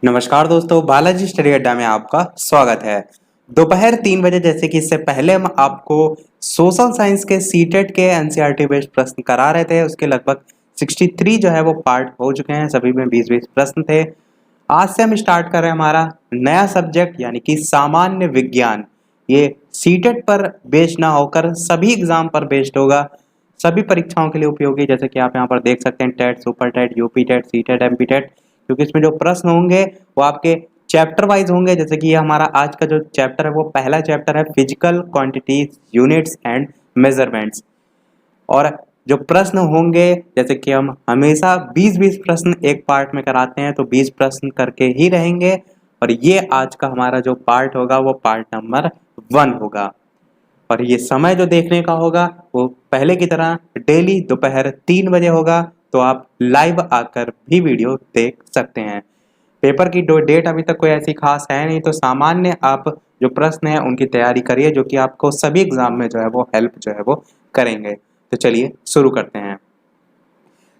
नमस्कार दोस्तों, बालाजी स्टडी अड्डा में आपका स्वागत है। दोपहर 3 बजे जैसे कि इससे पहले हम आपको सोशल साइंस के सीटेट के एनसीईआरटी बेस्ड प्रश्न करा रहे थे। उसके लगभग 63 जो है वो पार्ट हो चुके हैं, सभी में 20-20 प्रश्न थे। आज से हम स्टार्ट कर रहे हैं हमारा नया सब्जेक्ट यानी कि सामान्य विज्ञान। ये सीटेट पर बेस्ड ना होकर सभी एग्जाम पर बेस्ड होगा, सभी परीक्षाओं के लिए उपयोगी। जैसे कि आप यहाँ पर देख सकते हैं, TET, super TET, UP TET, C TET, MP TET, क्योंकि इसमें जो प्रश्न होंगे वो आपके चैप्टर वाइज होंगे। जैसे कि ये हमारा आज का जो चैप्टर है वो पहला चैप्टर है, physical quantities, units and measurements. और जो प्रश्न होंगे, जैसे कि हम हमेशा 20-20 प्रश्न एक पार्ट में कराते हैं, तो 20 प्रश्न करके ही रहेंगे। और ये आज का हमारा जो पार्ट होगा वो पार्ट नंबर 1 होगा। और ये समय जो देखने का होगा वो पहले की तरह डेली दोपहर 3 बजे होगा, तो आप लाइव आकर भी वीडियो देख सकते हैं। पेपर की डेट अभी तक कोई ऐसी खास है नहीं, तो सामान्य आप जो प्रश्न है उनकी तैयारी करिए, जो कि आपको सभी एग्जाम में जो है वो हेल्प जो है वो करेंगे। तो चलिए शुरू करते हैं।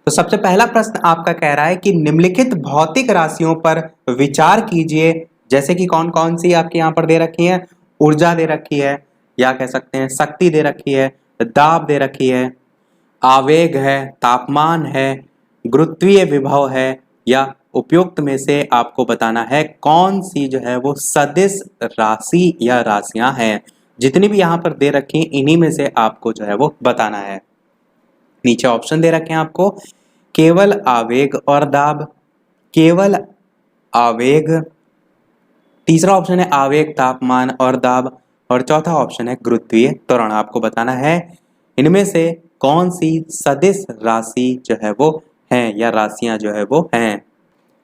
तो सबसे पहला प्रश्न आपका कह रहा है कि निम्नलिखित भौतिक राशियों पर विचार कीजिए। जैसे कि कौन कौन सी आपके यहाँ पर दे रखी है, ऊर्जा दे रखी है, या कह सकते हैं शक्ति दे रखी है, दाब दे रखी है, आवेग है, तापमान है, गुरुत्वीय विभव है, या उपयुक्त में से आपको बताना है कौन सी जो है वो सदिश राशि या राशियां हैं। जितनी भी यहाँ पर दे रखी हैं इन्हीं में से आपको जो है वो बताना है। नीचे ऑप्शन दे रखे हैं आपको, केवल आवेग और दाब, केवल आवेग, तीसरा ऑप्शन है आवेग, तापमान और दाब, और चौथा ऑप्शन है गुरुत्वीय त्वरण। आपको बताना है इनमें से कौन सी सदिश राशि जो है वो है या राशियां जो है वो हैं।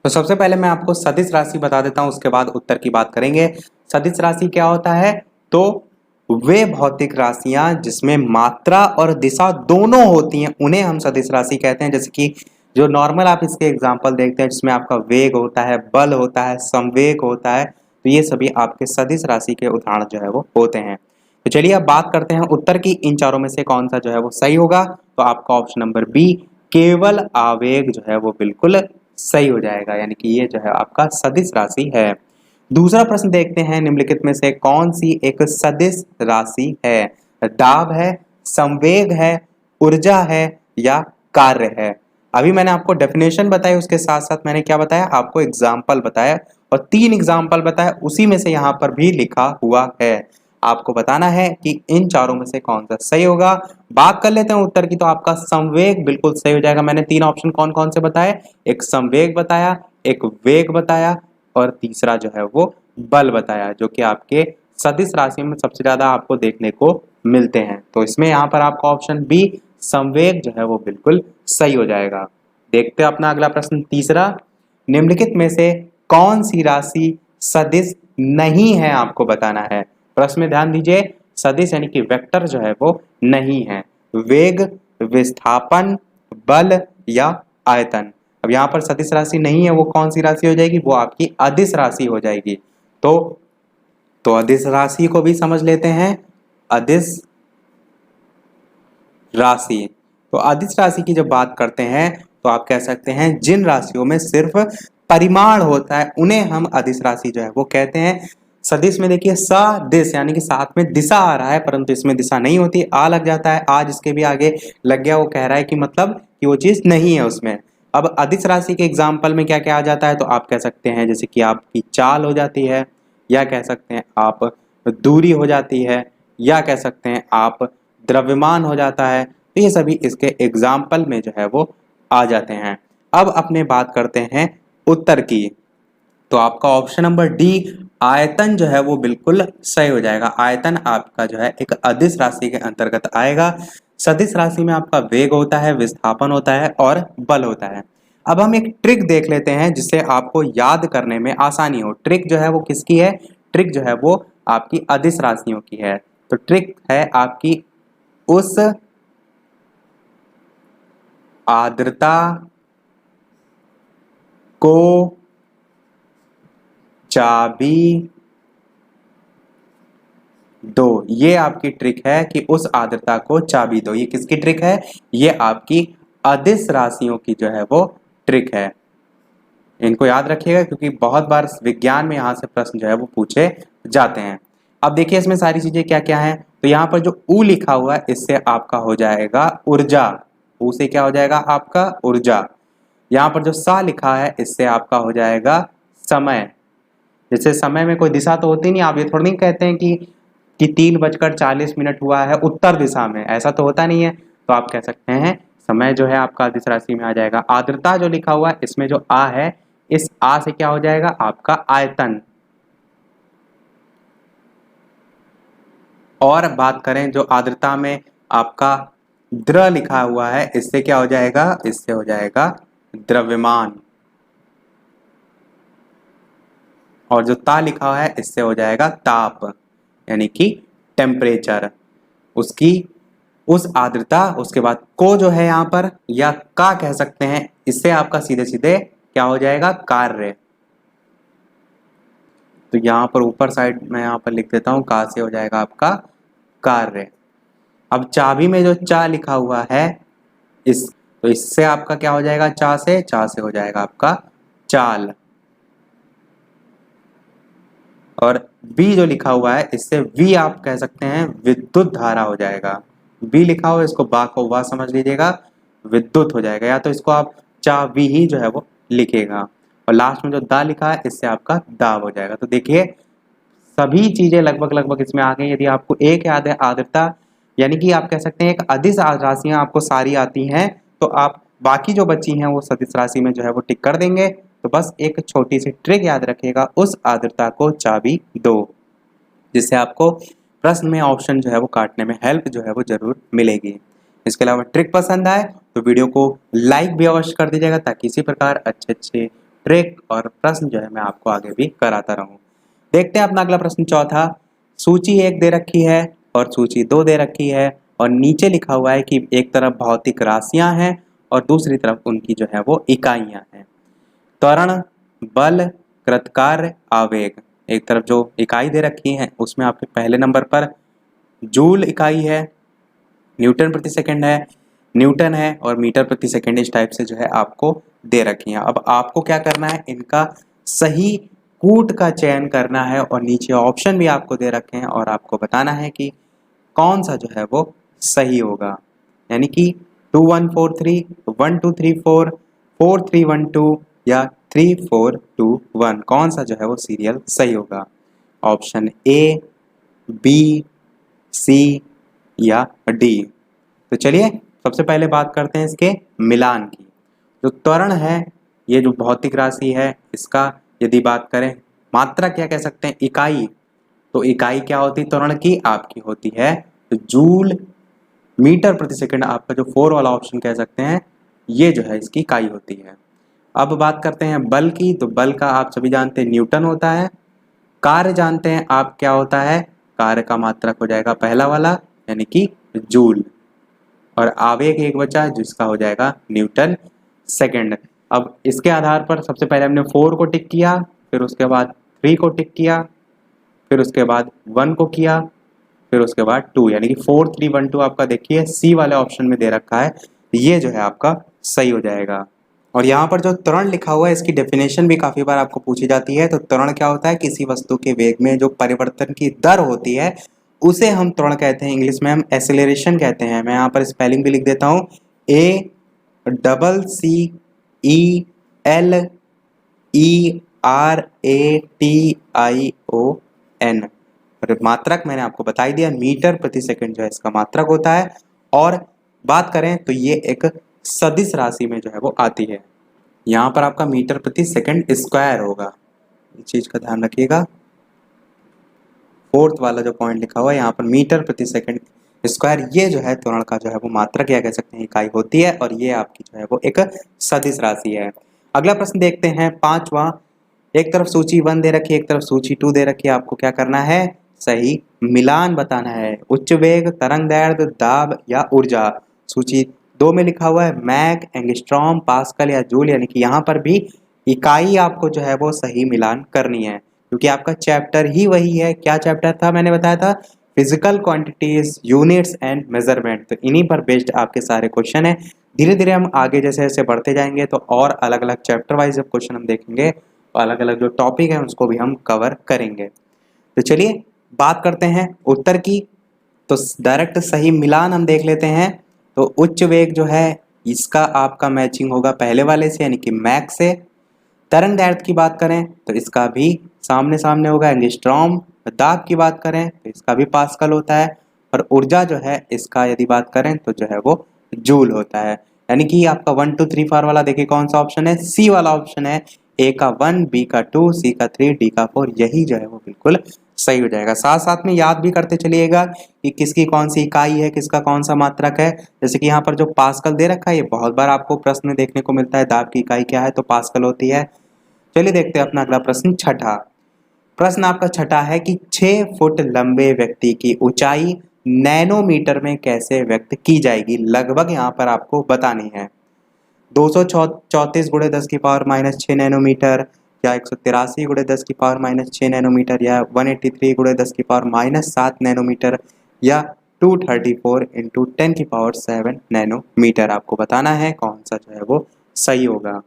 तो सबसे पहले मैं आपको सदिश राशि बता देता हूं, उसके बाद उत्तर की बात करेंगे। सदिश राशि क्या होता है? तो वे भौतिक राशियां जिसमें मात्रा और दिशा दोनों होती हैं उन्हें हम सदिश राशि कहते हैं। जैसे कि जो नॉर्मल आप इसके एग्जांपल देखते हैं जिसमें आपका वेग होता है, बल होता है, संवेग होता है, तो ये सभी आपके सदिश राशि के उदाहरण जो है वो होते हैं। तो चलिए अब बात करते हैं उत्तर की, इन चारों में से कौन सा जो है वो सही होगा। तो आपका ऑप्शन नंबर बी, केवल आवेग जो है वो बिल्कुल सही हो जाएगा, यानी कि ये जो है आपका सदिश राशि है। दूसरा प्रश्न देखते हैं, निम्नलिखित में से कौन सी एक सदिश राशि है? दाब है, संवेग है, ऊर्जा है, या कार्य है। अभी मैंने आपको डेफिनेशन बताई, उसके साथ साथ मैंने क्या बताया आपको, एग्जाम्पल बताया, और 3 एग्जाम्पल बताया, उसी में से यहाँ पर भी लिखा हुआ है। आपको बताना है कि इन चारों में से कौन सा सही होगा। बात कर लेते हैं उत्तर की, तो आपका संवेग बिल्कुल सही हो जाएगा। मैंने 3 ऑप्शन कौन कौन से बताए, एक संवेग बताया, एक वेग बताया, और तीसरा जो है वो बल बताया, जो कि आपके सदिश राशि में सबसे ज्यादा आपको देखने को मिलते हैं। तो इसमें यहाँ पर आपका ऑप्शन बी संवेग जो है वो बिल्कुल सही हो जाएगा। देखते हैं अपना अगला प्रश्न, तीसरा, निम्नलिखित में से कौन सी राशि सदिश नहीं है, आपको बताना है। प्रश्न में ध्यान दीजिए, सदिश यानी कि वेक्टर जो है वो नहीं है। वेग, विस्थापन, बल, या आयतन। अब यहाँ पर सदिश राशि नहीं है, वो कौन सी राशि हो जाएगी, वो आपकी अदिश राशि हो जाएगी। तो अदिश राशि को भी समझ लेते हैं। अदिश राशि, तो अदिश राशि की जब बात करते हैं तो आप कह सकते हैं जिन राशियों में सिर्फ परिमाण होता है उन्हें हम अदिश राशि जो है वो कहते हैं। सदिश में देखिए सदिश यानी कि साथ में दिशा आ रहा है, परंतु इसमें दिशा नहीं होती, आ लग जाता है, आज इसके भी आगे लग गया, वो कह रहा है कि मतलब कि वो चीज नहीं है उसमें। अब अदिश राशि के एग्जाम्पल में क्या क्या आ जाता है, तो आप कह सकते हैं जैसे कि आपकी चाल हो जाती है, या कह सकते हैं आप दूरी हो जाती है, या कह सकते हैं आप द्रव्यमान हो जाता है। तो ये सभी इसके एग्जाम्पल में जो है वो आ जाते हैं। अब अपने बात करते हैं उत्तर की, तो आपका ऑप्शन नंबर डी आयतन जो है वो बिल्कुल सही हो जाएगा। आयतन आपका जो है एक अदिश राशि के अंतर्गत आएगा। सदिश राशि में आपका वेग होता है, विस्थापन होता है, और बल होता है। अब हम एक ट्रिक देख लेते हैं जिससे आपको याद करने में आसानी हो। ट्रिक जो है वो किसकी है? ट्रिक जो है वो आपकी अदिश राशियों की है। तो ट्रिक है आपकी उस आर्द्रता को चाबी दो। ये आपकी ट्रिक है कि उस आर्द्रता को चाबी दो। ये किसकी ट्रिक है? ये आपकी अदिश राशियों की जो है वो ट्रिक है। इनको याद रखिएगा क्योंकि बहुत बार विज्ञान में यहाँ से प्रश्न जो है वो पूछे जाते हैं। अब देखिए इसमें सारी चीजें क्या क्या है। तो यहाँ पर जो ऊ लिखा हुआ है इससे आपका हो जाएगा ऊर्जा। ऊ से क्या हो जाएगा आपका ऊर्जा। यहाँ पर जो सा लिखा है इससे आपका हो जाएगा समय। जैसे समय में कोई दिशा तो होती नहीं, आप ये थोड़ी नहीं कहते हैं कि 3:40 हुआ है उत्तर दिशा में, ऐसा तो होता नहीं है। तो आप कह सकते हैं समय जो है आपका अदिश राशि में आ जाएगा। आर्द्रता जो लिखा हुआ है इसमें जो आ है, इस आ से क्या हो जाएगा आपका आयतन। और बात करें जो आर्द्रता में आपका द्र लिखा हुआ है इससे क्या हो जाएगा, इससे हो जाएगा द्रव्यमान। और जो ता लिखा हुआ है इससे हो जाएगा ताप, यानी कि टेम्परेचर। उसकी उस आर्द्रता, उसके बाद को जो है यहाँ पर या का कह सकते हैं, इससे आपका सीधे सीधे क्या हो जाएगा कार्य। तो यहाँ पर ऊपर साइड में यहाँ पर लिख देता हूँ, का से हो जाएगा आपका कार्य। अब चाबी में जो चा लिखा हुआ है इस, तो इससे आपका क्या हो जाएगा, चा से हो जाएगा आपका चाल। और बी जो लिखा हुआ है इससे वी आप कह सकते हैं विद्युत धारा हो जाएगा। बी लिखा हुआ है इसको बा को वाह समझ लीजिएगा, विद्युत हो जाएगा। या तो इसको आप चा वी ही जो है वो लिखेगा। और लास्ट में जो दा लिखा है इससे आपका दाब हो जाएगा। तो देखिए सभी चीजें लगभग इसमें आ गई। यदि आपको एक याद है आर्द्रता, यानी कि आप कह सकते हैं एक अदिश राशियां आपको सारी आती हैं, तो आप बाकी जो बची हैं वो सदिश राशि में जो है वो टिक कर देंगे। तो बस एक छोटी सी ट्रिक याद रखिएगा, उस आर्द्रता को चाबी दो, जिससे आपको प्रश्न में ऑप्शन जो है वो काटने में हेल्प जो है वो जरूर मिलेगी। इसके अलावा ट्रिक पसंद आए तो वीडियो को लाइक भी अवश्य कर दीजिएगा, ताकि इसी प्रकार अच्छे अच्छे ट्रिक और प्रश्न जो है मैं आपको आगे भी कराता रहूं। देखते हैं अपना अगला प्रश्न चौथा। सूची 1 दे रखी है और सूची 2 दे रखी है, और नीचे लिखा हुआ है कि एक तरफ भौतिक राशियां हैं और दूसरी तरफ उनकी जो है वो इकाइयां हैं। त्वरण, बल, कृतकार्य, आवेग। एक तरफ जो इकाई दे रखी है उसमें आपके पहले नंबर पर जूल इकाई है, न्यूटन प्रति सेकंड है, न्यूटन है और मीटर प्रति सेकंड, इस टाइप से जो है आपको दे रखी हैं। अब आपको क्या करना है, इनका सही कूट का चयन करना है और नीचे ऑप्शन भी आपको दे रखे हैं और आपको बताना है कि कौन सा जो है वो सही होगा। यानी कि 2143, 1234, 4312 या 3421, कौन सा जो है वो सीरियल सही होगा। ऑप्शन ए, बी, सी या डी। तो चलिए सबसे पहले बात करते हैं इसके मिलान की। जो त्वरण है, ये जो भौतिक राशि है, इसका यदि बात करें मात्रा क्या कह सकते हैं, इकाई। तो इकाई क्या होती है त्वरण की, आपकी होती है जूल। मीटर प्रति सेकंड आपका जो 4 वाला ऑप्शन कह सकते हैं, ये जो है इसकी इकाई होती है। अब बात करते हैं बल की। तो बल का आप सभी जानते हैं न्यूटन होता है। कार्य जानते हैं आप क्या होता है, कार्य का मात्रक हो जाएगा पहला वाला यानी कि जूल। और आवेग एक बचा जिसका हो जाएगा न्यूटन सेकंड। अब इसके आधार पर सबसे पहले हमने 4 को टिक किया, फिर उसके बाद 3 को टिक किया, फिर उसके बाद 1 को किया, फिर उसके बाद 2, यानी कि 4 3 1 2 आपका देखिए सी वाले ऑप्शन में दे रखा है। ये जो है आपका सही हो जाएगा। और यहाँ पर जो त्वरण लिखा हुआ है इसकी डेफिनेशन भी काफी बार आपको पूछी जाती है। तो त्वरण क्या होता है, किसी वस्तु के वेग में जो परिवर्तन की दर होती है उसे हम त्वरण कहते हैं। इंग्लिश में हम एक्सेलरेशन कहते हैं। मैं यहाँ पर स्पेलिंग भी लिख देता हूँ, ACCELERATION। और मात्रक मैंने आपको बताई दिया, मीटर प्रति सेकंड जो है इसका मात्रक होता है। और बात करें तो ये एक सदिश राशि में जो है वो आती है। यहाँ पर आपका मीटर प्रति सेकंड स्क्वायर होगा, इस चीज का ध्यान रखिएगा। 4th वाला जो पॉइंट लिखा हुआ है यहाँ पर मीटर प्रति सेकंड स्क्वायर, ये जो है त्वरण का जो है वो मात्रक या कह सकते हैं इकाई होती है। और ये आपकी जो है वो एक सदिश राशि है। अगला प्रश्न देखते हैं 5वां। एक तरफ सूची 1 दे रखी है, एक तरफ सूची 2 दे रखी है। आपको क्या करना है, सही मिलान बताना है। उच्च वेग, तरंग दैर्ध्य, दाब या ऊर्जा। सूची 2 में लिखा हुआ है मैग, एंगस्ट्रॉम, पास्कल या जूल, यानी कि यहाँ पर भी इकाई आपको जो है वो सही मिलान करनी है, क्योंकि आपका चैप्टर ही वही है। क्या चैप्टर था, मैंने बताया था physical quantities, units and measurement. तो इन्हीं पर बेस्ड आपके सारे क्वेश्चन है। धीरे धीरे हम आगे जैसे जैसे बढ़ते जाएंगे तो और अलग अलग चैप्टर वाइज जब क्वेश्चन हम देखेंगे तो अलग अलग जो टॉपिक है उसको भी हम कवर करेंगे। तो चलिए बात करते हैं उत्तर की। तो डायरेक्ट सही मिलान हम देख लेते हैं। तो उच्च वेग जो है इसका आपका मैचिंग होगा पहले वाले से यानी कि मैक से। तरंग दैर्ध्य की बात करें तो इसका भी सामने सामने होगा एंगस्ट्रॉम। दाब की बात करें तो इसका भी पास्कल होता है। और ऊर्जा जो है इसका यदि बात करें तो जो है वो जूल होता है। यानी कि आपका 1 2 3 4 वाला देखिए कौन सा ऑप्शन है, सी वाला ऑप्शन है। ए का 1, बी का 2, सी का 3, डी का 4, यही जो है वो बिल्कुल सही हो जाएगा। साथ साथ में याद भी करते चलिएगा कि किसकी कौन सी इकाई है, किसका कौन सा मात्रक है। जैसे कि यहाँ पर जो पास्कल दे रखा है ये बहुत बार आपको प्रश्न में देखने को मिलता है, दाब की इकाई क्या है तो पास्कल होती है। चलिए देखते हैं अपना अगला प्रश्न छठा। प्रश्न आपका छठा है कि 6 फुट लंबे व्यक्ति की ऊंचाई नैनोमीटर में कैसे व्यक्त की जाएगी, लगभग यहाँ पर आपको बतानी है। 234 गुणे 10 की पावर माइनस 6 नैनोमीटर, या 183 गुणे 10 की पावर माइनस 6 नैनोमीटर, या 183 गुणे 10 की पावर माइनस 7 नैनोमीटर, या 234 इंटू 10 की पावर 7 नैनोमीटर। आपको बताना है कौन सा जो है वो सही होगा।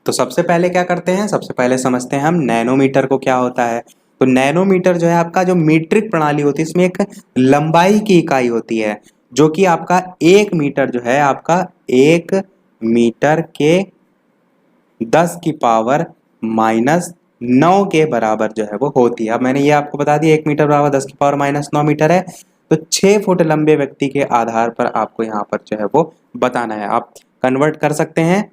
तो सबसे पहले क्या करते हैं, सबसे पहले समझते हैं हम नैनोमीटर को क्या होता है। तो नैनोमीटर जो है आपका जो मीट्रिक प्रणाली होती है इसमें एक लंबाई की इकाई होती है जो कि आपका 1 मीटर जो है आपका 1 मीटर के 10 की पावर माइनस 9 के बराबर जो है वो होती है। अब मैंने ये आपको बता दिया 1 मीटर बराबर 10 की पावर माइनस 9 मीटर है। तो 6 फुट लंबे व्यक्ति के आधार पर आपको यहाँ पर जो है वो बताना है। आप कन्वर्ट कर सकते हैं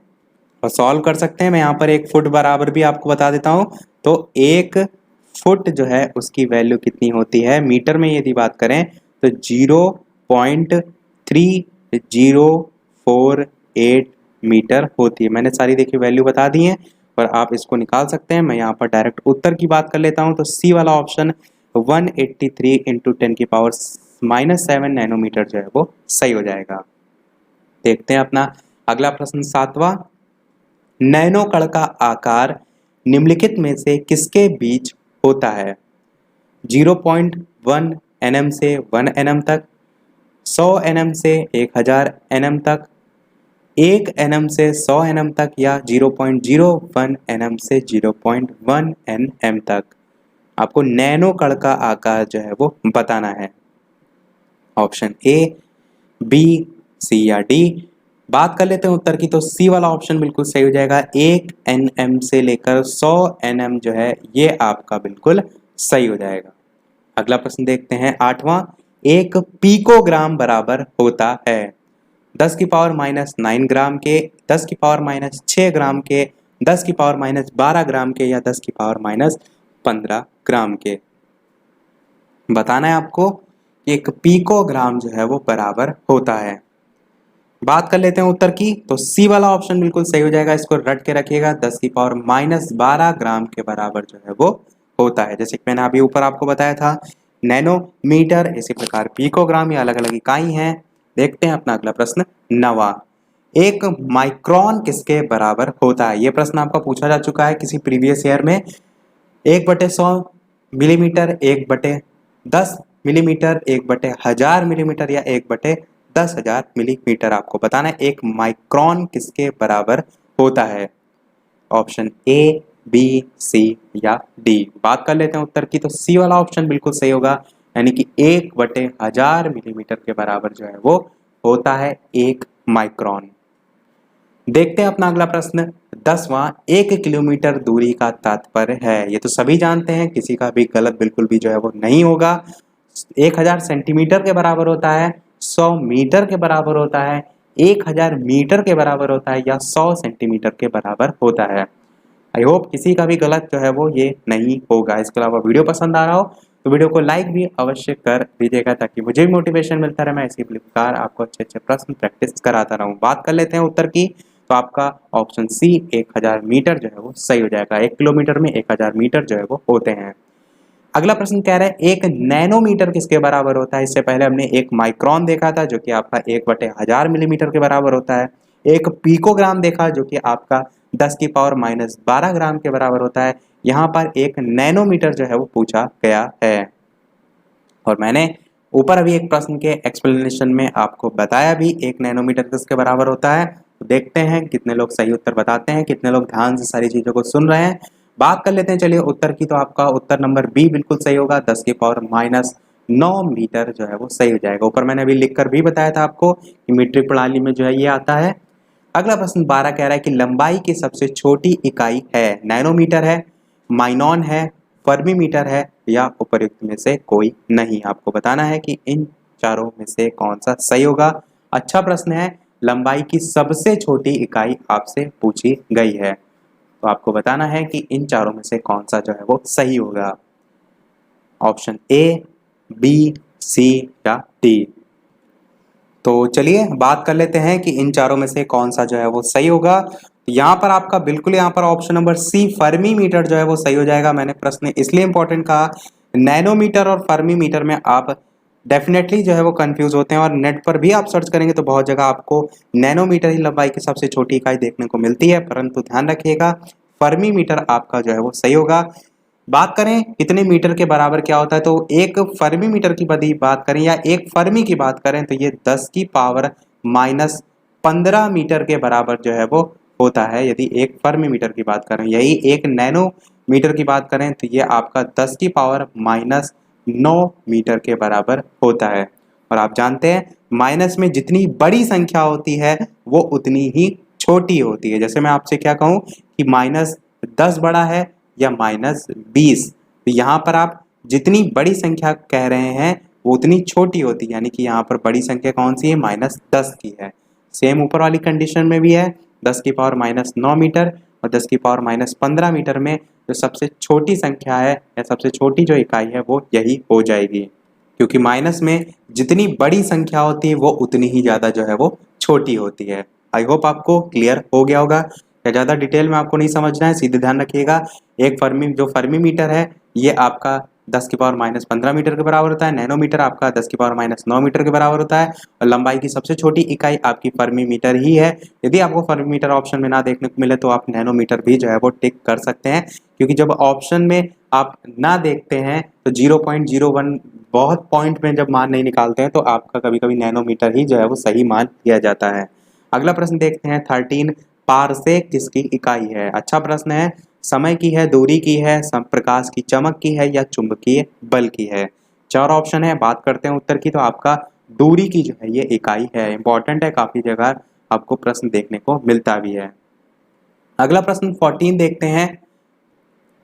और सॉल्व कर सकते हैं। मैं यहाँ पर 1 फुट बराबर भी आपको बता देता हूँ। तो 1 फुट जो है उसकी वैल्यू कितनी होती है, मीटर में यदि बात करें तो 0.3048 मीटर होती है। मैंने सारी देखिए वैल्यू बता दी है और आप इसको निकाल सकते हैं। मैं यहाँ पर डायरेक्ट उत्तर की बात कर लेता हूँ। तो सी वाला ऑप्शन 183 इंटू 10 की पावर माइनस 7 नैनोमीटर जो है वो सही हो जाएगा। देखते हैं अपना अगला प्रश्न सातवां। नैनो कण का आकार निम्नलिखित में से किसके बीच होता है? 0.1 nm से 1 nm तक, 100 nm से 1000 nm तक, 1 nm से 100 nm तक, या 0.01 nm से 0.1 nm तक। आपको नैनो कण का आकार जो है वो बताना है। ऑप्शन ए, बी, सी या डी। बात कर लेते हैं उत्तर की। तो सी वाला ऑप्शन बिल्कुल सही हो जाएगा। 1 nm से लेकर 100 nm जो है ये आपका बिल्कुल सही हो जाएगा। अगला प्रश्न देखते हैं आठवां। 1 पिकोग्राम बराबर होता है 10 की पावर माइनस 9 ग्राम के, 10 की पावर माइनस 6 ग्राम के, 10 की पावर माइनस 12 ग्राम के, या 10 की पावर माइनस 15 ग्राम के। बताना है आपको कि 1 पिकोग्राम जो है वो बराबर होता है। बात कर लेते हैं उत्तर की। तो सी वाला ऑप्शन बिल्कुल सही हो जाएगा। इसको रट के रखिएगा, 10 की पावर माइनस 12 ग्राम के बराबर जो है वो होता है। जैसे कि मैंने अभी ऊपर आपको बताया था नैनोमीटर, इसी प्रकार पिकोग्राम, ये अलग अलग इकाई हैं। देखते हैं अपना अगला प्रश्न नवा। 1 माइक्रोन किसके बराबर होता है? ये प्रश्न आपका पूछा जा चुका है किसी प्रीवियस ईयर में। 1/100 मिलीमीटर, 1/10 मिलीमीटर, 1/1000 मिलीमीटर, या 1/10,000 मिलीमीटर। आपको बताना है 1 माइक्रोन किसके बराबर होता है। ऑप्शन ए, बी, सी या डी। बात कर लेते हैं उत्तर की। तो सी वाला ऑप्शन बिल्कुल सही होगा, यानी कि 1/1000 मिलीमीटर के बराबर जो है वो होता है 1 माइक्रोन। देखते हैं अपना अगला प्रश्न 10वां। 1 किलोमीटर दूरी का तात्पर्य है। ये तो सभी जानते हैं, किसी का भी गलत बिल्कुल भी जो है वो नहीं होगा। 1000 सेंटीमीटर के बराबर होता है, 100 मीटर के बराबर होता है, 1000 मीटर के बराबर होता है, या 100 सेंटीमीटर के बराबर होता है। आई होप किसी का भी गलत जो है वो ये नहीं होगा। इसके अलावा वीडियो पसंद आ रहा हो तो वीडियो को लाइक भी अवश्य कर दीजिएगा ताकि मुझे भी मोटिवेशन मिलता रहे, मैं इसी प्रकार आपको अच्छे अच्छे प्रश्न प्रैक्टिस कराता रहूं। बात कर लेते हैं उत्तर की। तो आपका ऑप्शन सी 1000 मीटर जो है वो सही हो जाएगा। 1 किलोमीटर में 1000 मीटर जो है वो होते हैं। अगला प्रश्न कह रहा है 1 नैनोमीटर किसके बराबर होता है? इससे पहले हमने 1 माइक्रोन देखा था जो कि आपका 1/1000 मिलीमीटर के बराबर होता है। 1 पिकोग्राम देखा जो कि आपका 10 की पावर माइनस 12 ग्राम के बराबर होता है। यहाँ पर 1 नैनोमीटर जो है वो पूछा गया है। और मैंने ऊपर अभी एक प्रश्न के एक्सप्लेनेशन में आपको बताया भी 1 नैनोमीटर किसके बराबर होता है। तो देखते हैं कितने लोग सही उत्तर बताते हैं, कितने लोग ध्यान से सारी चीजों को सुन रहे हैं। बात कर लेते हैं चलिए उत्तर की। तो आपका उत्तर नंबर बी बिल्कुल सही होगा, 10 की पावर माइनस 9 मीटर जो है वो सही हो जाएगा। ऊपर मैंने अभी लिखकर भी बताया था आपको कि मीट्रिक प्रणाली में जो है ये आता है। अगला प्रश्न 12 कह रहा है कि लंबाई की सबसे छोटी इकाई है, नैनोमीटर है, माइनॉन है, फर्मीमीटर है या उपर्युक्त में से कोई नहीं। आपको बताना है कि इन चारों में से कौन सा सही होगा। अच्छा प्रश्न है, लंबाई की सबसे छोटी इकाई आपसे पूछी गई है, तो आपको बताना है कि इन चारों में से कौन सा जो है वो सही होगा। ऑप्शन ए, बी, सी या डी। तो चलिए बात कर लेते हैं कि इन चारों में से कौन सा जो है वो सही होगा। तो यहाँ पर आपका बिल्कुल यहाँ पर option number C fermi metre जो है वो सही हो जाएगा। मैंने प्रश्न इसलिए इंपॉर्टेंट कहा, नैनोमीटर और फर्मी मीटर में आप डेफिनेटली जो है वो कंफ्यूज होते हैं और नेट पर भी आप सर्च करेंगे तो बहुत जगह आपको नैनोमीटर ही लंबाई की सबसे छोटी इकाई देखने को मिलती है, परंतु ध्यान रखिएगा फर्मी मीटर आपका जो है वो सही होगा। बात करें कितने मीटर के बराबर क्या होता है, तो एक फर्मी मीटर की बदी बात करें या एक फर्मी की बात करें तो ये 10 की पावर माइनस 15 मीटर के बराबर जो है वो होता है, यदि एक फर्मी मीटर की बात करें। यही एक नैनो मीटर की बात करें तो ये आपका 10 की पावर माइनस 9 मीटर के बराबर होता है। और आप जानते हैं माइनस में जितनी बड़ी संख्या होती है वो उतनी ही छोटी होती है। जैसे मैं आपसे क्या कहूँ कि माइनस 10 बड़ा है या माइनस 20, तो यहाँ पर आप जितनी बड़ी संख्या कह रहे हैं वो उतनी छोटी होती है, यानी कि यहाँ पर बड़ी संख्या कौन सी है, माइनस 10 की है। सेम ऊपर वाली कंडीशन में भी है, 10 की पावर माइनस 9 मीटर और 10 की पावर माइनस 15 मीटर में जो सबसे छोटी संख्या है या सबसे छोटी जो इकाई है वो यही हो जाएगी, क्योंकि माइनस में जितनी बड़ी संख्या होती है वो उतनी ही ज़्यादा जो है वो छोटी होती है। आई होप आपको क्लियर हो गया होगा, या ज़्यादा डिटेल में आपको नहीं समझना है, सीधे ध्यान रखिएगा। एक फर्मी मीटर है ये आपका 10 की पावर माइनस 15 मीटर के बराबर होता है, नैनोमीटर आपका 10 की पावर माइनस 9 मीटर के बराबर होता है और लंबाई की सबसे छोटी इकाई आपकी फर्मी मीटर ही है। यदि आपको फर्मी मीटर ऑप्शन में ना देखने को मिले तो आप नैनोमीटर भी जो है वो टिक कर सकते हैं, क्योंकि जब ऑप्शन में आप ना देखते हैं तो 0.01 बहुत पॉइंट में जब मान नहीं निकालते हैं तो आपका कभी कभी नैनोमीटर ही जो है वो सही मान दिया जाता है। अगला प्रश्न देखते हैं 13, पारसेक किसकी इकाई है। अच्छा प्रश्न है, समय की है, दूरी की है, प्रकाश की चमक की है या चुंबकीय बल की है। 4 ऑप्शन है, बात करते हैं उत्तर की। तो आपका दूरी की जो है ये इकाई है, इंपॉर्टेंट है, काफी जगह आपको प्रश्न देखने को मिलता भी है। अगला प्रश्न 14 देखते हैं।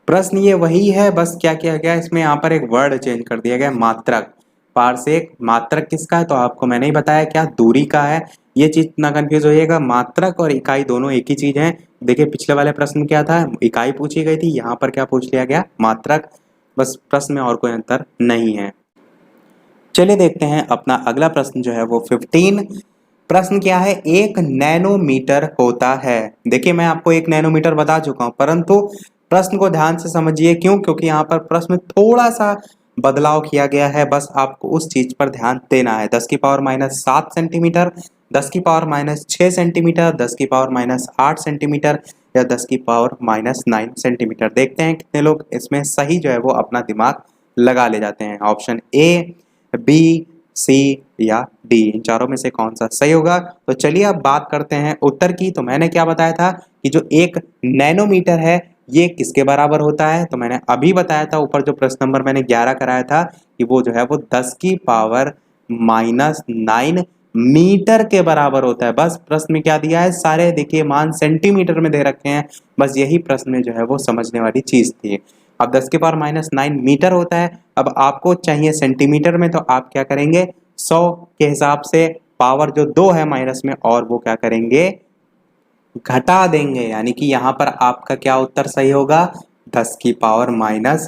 प्रश्न ये वही है, बस क्या किया गया इसमें, यहाँ पर एक वर्ड चेंज कर दिया गया, मात्रक। पारसेक मात्रक किसका है, तो आपको मैंने ही बताया क्या दूरी का है। ये चीज ना कंफ्यूज होइएगा, मात्रक और इकाई दोनों एक ही चीज है। देखिए पिछले वाले प्रश्न क्या था, इकाई पूछी गई थी, यहाँ पर क्या पूछ लिया गया, मात्रक। बस प्रश्न में और कोई अंतर नहीं है। चलिए देखते हैं अपना अगला प्रश्न जो है वो 15। प्रश्न क्या है, 1 नैनोमीटर होता है। देखिए मैं आपको 1 नैनोमीटर बता चुका हूं, परंतु प्रश्न को ध्यान से समझिए। क्यों? क्योंकि यहाँ पर प्रश्न में थोड़ा सा बदलाव किया गया है, बस आपको उस चीज पर ध्यान देना है। 10 की पावर माइनस 7 सेंटीमीटर, 10 की पावर माइनस 6 सेंटीमीटर, 10 की पावर माइनस 8 सेंटीमीटर या 10 की पावर माइनस 9 सेंटीमीटर। देखते हैं कितने लोग इसमें सही जो है वो अपना दिमाग लगा ले जाते हैं। ऑप्शन ए, बी, सी या डी, इन चारों में से कौन सा सही होगा। तो चलिए अब बात करते हैं उत्तर की। तो मैंने क्या बताया था कि जो 1 नैनोमीटर है ये किसके बराबर होता है, तो मैंने अभी बताया था ऊपर जो प्रश्न नंबर मैंने 11 कराया था कि वो जो है वो 10 की पावर माइनस 9 मीटर के बराबर होता है। बस प्रश्न में क्या दिया है, सारे देखिए मान सेंटीमीटर में दे रखे हैं, बस यही प्रश्न में जो है वो समझने वाली चीज थी। अब 10 की पावर माइनस 9 मीटर होता है, अब आपको चाहिए सेंटीमीटर में, तो आप क्या करेंगे 100 के हिसाब से पावर जो 2 है माइनस में और वो क्या करेंगे घटा देंगे, यानी कि यहाँ पर आपका क्या उत्तर सही होगा, 10 की पावर माइनस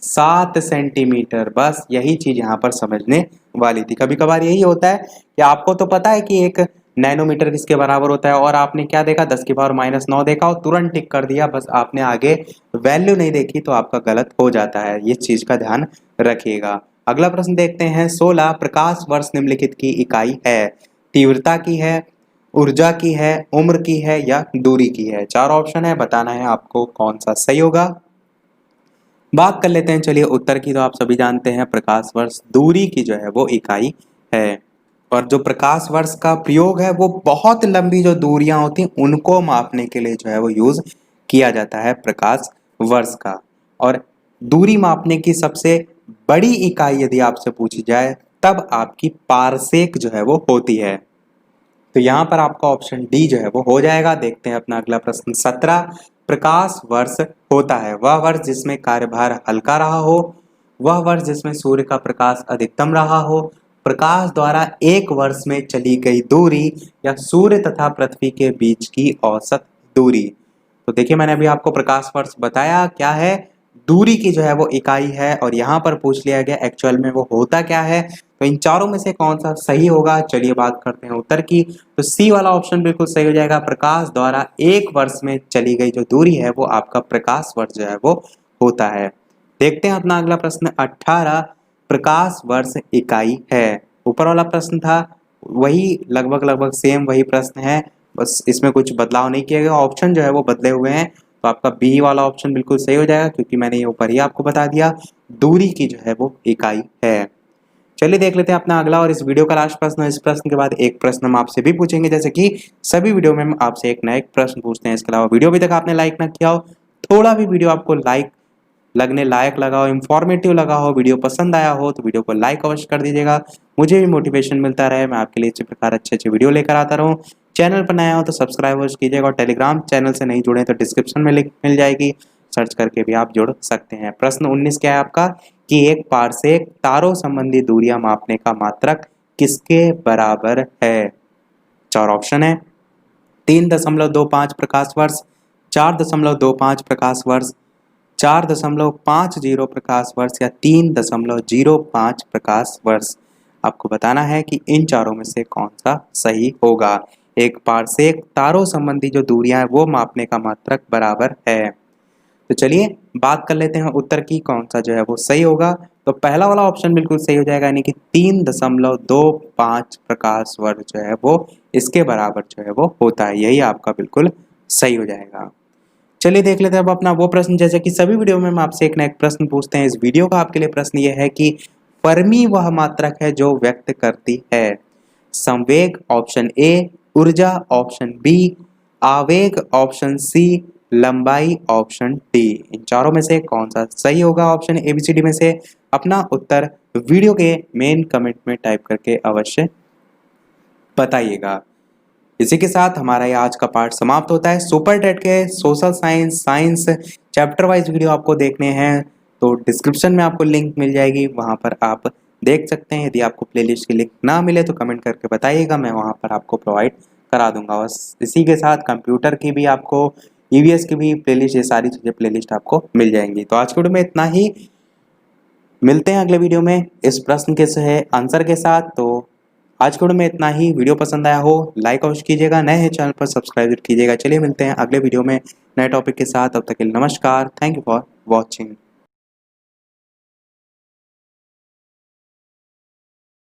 7 सेंटीमीटर। बस यही चीज यहाँ पर समझने वाली थी। कभी कभार यही होता है कि आपको तो पता है कि 1 नैनोमीटर किसके बराबर होता है और आपने क्या देखा 10 की पावर माइनस 9 देखा और तुरंत टिक कर दिया, बस आपने आगे वैल्यू नहीं देखी तो आपका गलत हो जाता है। ये चीज का ध्यान रखिएगा। अगला प्रश्न देखते हैं 16, प्रकाश वर्ष निम्नलिखित की इकाई है। तीव्रता की है, ऊर्जा की है, उम्र की है या दूरी की है। 4 ऑप्शन है, बताना है आपको कौन सा सही होगा। बात कर लेते हैं चलिए उत्तर की। तो आप सभी जानते हैं प्रकाश वर्ष दूरी की जो है वो इकाई है, और जो प्रकाश वर्ष का प्रयोग है वो बहुत लंबी जो दूरियां होती हैं उनको मापने के लिए जो है वो यूज किया जाता है प्रकाश वर्ष का। और दूरी मापने की सबसे बड़ी इकाई यदि आपसे पूछी जाए तब आपकी पारसेक जो है वो होती है। तो यहाँ पर आपका ऑप्शन डी जो है वो हो जाएगा। देखते हैं अपना अगला प्रश्न। 17 प्रकाश वर्ष होता है वह वर्ष जिसमें कार्यभार हल्का रहा हो, वह वर्ष जिसमें सूर्य का प्रकाश अधिकतम रहा हो, प्रकाश द्वारा एक वर्ष में चली गई दूरी, या सूर्य तथा पृथ्वी के बीच की औसत दूरी। तो देखिए मैंने अभी आपको प्रकाश वर्ष बताया क्या है, दूरी की जो है वो इकाई है, और यहाँ पर पूछ लिया गया एक्चुअल में वो होता क्या है। तो इन चारों में से कौन सा सही होगा, चलिए बात करते हैं उत्तर की। तो सी वाला ऑप्शन बिल्कुल सही हो जाएगा। प्रकाश द्वारा एक वर्ष में चली गई जो दूरी है वो आपका प्रकाश वर्ष जो है वो होता है। देखते हैं अपना अगला प्रश्न। 18 प्रकाश वर्ष इकाई है। ऊपर वाला प्रश्न था वही लगभग सेम वही प्रश्न है, बस इसमें कुछ बदलाव नहीं किया गया, ऑप्शन जो है वो बदले हुए हैं। तो आपका बी वाला ऑप्शन बिल्कुल सही हो जाएगा, क्योंकि मैंने ये ऊपर ही आपको बता दिया दूरी की जो है वो इकाई है। चलिए देख लेते हैं अपना अगला और इस वीडियो का लास्ट प्रश्न। इस प्रश्न के बाद एक प्रश्न हम आपसे भी पूछेंगे, जैसे कि सभी वीडियो में हम आपसे एक नया प्रश्न पूछते हैं। इसके अलावा वीडियो अभी तक आपने लाइक ना किया हो, थोड़ा भी वीडियो आपको लाइक लगने लायक लगा हो, इंफॉर्मेटिव लगा हो, वीडियो पसंद आया हो, तो वीडियो को लाइक अवश्य कर दीजिएगा। मुझे भी मोटिवेशन मिलता रहे, मैं आपके लिए इसी प्रकार अच्छे वीडियो लेकर आता रहूँ। चैनल पर नया हो तो सब्सक्राइब अवश्य कीजिएगा, और टेलीग्राम चैनल से नहीं जुड़े तो डिस्क्रिप्शन में लिंक मिल जाएगी, सर्च करके भी आप जुड़ सकते हैं। प्रश्न 19 क्या है आपका कि एक पारसेक तारों संबंधी दूरियां मापने का मात्रक किसके बराबर है। चार ऑप्शन है। 3.25 प्रकाश वर्ष, 4.25 प्रकाश वर्ष, 4.50 प्रकाश वर्ष, या 3.05 प्रकाश वर्ष। आपको बताना है कि इन चारों में से कौन सा सही होगा। एक पारसेक तारों संबंधी जो दूरियां है वो मापने का मात्रक बराबर है। तो चलिए बात कर लेते हैं उत्तर की, कौन सा जो है वो सही होगा। तो पहला वाला ऑप्शन बिल्कुल सही हो जाएगा, यानी कि 3.25 प्रकाश वर्ष जो है वो इसके बराबर जो है वो होता है, यही आपका बिल्कुल सही हो जाएगा। चलिए देख लेते हैं अब अपना वो प्रश्न। जैसे कि सभी वीडियो में हम आपसे एक ना एक प्रश्न पूछते हैं, इस वीडियो का आपके लिए प्रश्न ये है कि फर्मी वह मात्रक है जो व्यक्त करती है संवेग ऑप्शन ए, ऊर्जा ऑप्शन बी, आवेग ऑप्शन सी, लंबाई ऑप्शन डी। इन चारों में से कौन सा सही होगा ऑप्शन एबीसीडी में से। अपना उत्तर वीडियो के मेन कमेंट में टाइप करके अवश्य बताइएगा। इसी के साथ हमारा ये आज का पार्ट समाप्त होता है। सुपर टेट के social science chapter wise video आपको देखने हैं तो डिस्क्रिप्शन में आपको लिंक मिल जाएगी, वहाँ पर आप देख सकते हैं। यदि आपको प्लेलिस्ट की लिंक ना मिले तो कमेंट करके बताइएगा, मैं वहाँ पर आपको प्रोवाइड करा दूंगा। और इसी के साथ कंप्यूटर की भी आपको, ईवीएस की भी प्लेलिस्ट, ये सारी चीज़ें प्लेलिस्ट आपको मिल जाएंगी। तो आज के वीडियो में इतना ही, मिलते हैं अगले वीडियो में इस प्रश्न के आंसर के साथ। तो आज के वीडियो में इतना ही। वीडियो पसंद आया हो लाइक अवश्य कीजिएगा, नए हैं चैनल पर सब्सक्राइब कीजिएगा। चलिए मिलते हैं अगले वीडियो में नए टॉपिक के साथ, तब तक के लिए नमस्कार। Thank you for watching.